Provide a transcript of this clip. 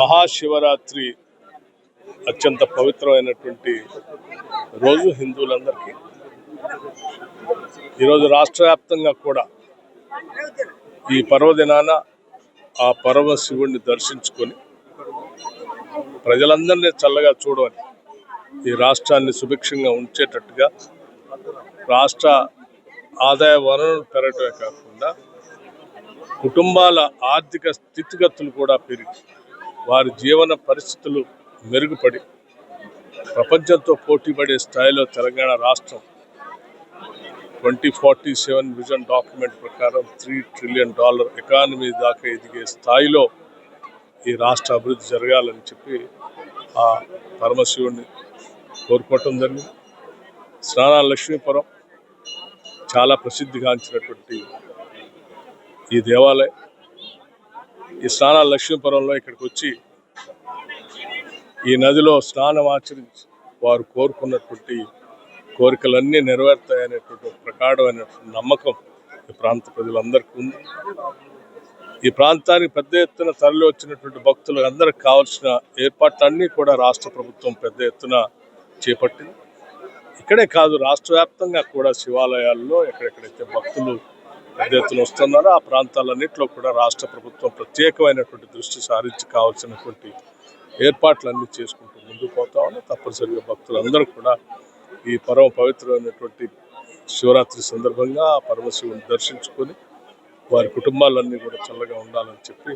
మహాశివరాత్రి అత్యంత పవిత్రమైనటువంటి రోజు హిందువులందరికీ. ఈరోజు రాష్ట్ర వ్యాప్తంగా కూడా ఈ పర్వదినాన ఆ పరమశివుడిని దర్శించుకొని ప్రజలందరినీ చల్లగా చూడమని, ఈ రాష్ట్రాన్ని సుభిక్షంగా ఉంచేటట్టుగా రాష్ట్ర ఆదాయ వనరులు పెరగటమే కాకుండా కుటుంబాల ఆర్థిక స్థితిగతులు కూడా పెరిగి వారి జీవన పరిస్థితులు మెరుగుపడి ప్రపంచంతో పోటీపడే స్థాయిలో తెలంగాణ రాష్ట్రం 2047 విజన్ డాక్యుమెంట్ ప్రకారం $3 ట్రిలియన్ ఎకానమీ దాకా ఎదిగే స్థాయిలో ఈ రాష్ట్ర అభివృద్ధి జరగాలని చెప్పి ఆ పరమశివుడిని కోరుకోవటం జరిగింది. స్నానాల లక్ష్మీపురం చాలా ప్రసిద్ధిగాంచినటువంటి ఈ దేవాలయం. ఈ స్నానాల లక్ష్మీపురంలో ఇక్కడికి వచ్చి ఈ నదిలో స్నానం ఆచరించి వారు కోరుకున్నటువంటి కోరికలన్నీ నెరవేరుతాయనేటువంటి ప్రగాఢమైనటువంటి నమ్మకం ఈ ప్రాంత ప్రజలందరికీ ఉంది. ఈ ప్రాంతానికి పెద్ద ఎత్తున తరలి వచ్చినటువంటి భక్తులు అందరికి కావాల్సిన ఏర్పాట్లన్నీ కూడా రాష్ట్ర ప్రభుత్వం పెద్ద ఎత్తున చేపట్టింది. ఇక్కడే కాదు, రాష్ట్ర వ్యాప్తంగా కూడా శివాలయాల్లో ఎక్కడెక్కడైతే భక్తులు పెద్ద ఎత్తున వస్తున్నారో ఆ ప్రాంతాలన్నింటిలో కూడా రాష్ట్ర ప్రభుత్వం ప్రత్యేకమైనటువంటి దృష్టి సారించి కావాల్సినటువంటి ఏర్పాట్లన్నీ చేసుకుంటూ ముందుకు పోతా ఉన్నా. తప్పనిసరిగా భక్తులందరూ కూడా ఈ పరమ పవిత్రమైనటువంటి శివరాత్రి సందర్భంగా ఆ పరమశివుని దర్శించుకొని వారి కుటుంబాలన్నీ కూడా చల్లగా ఉండాలని చెప్పి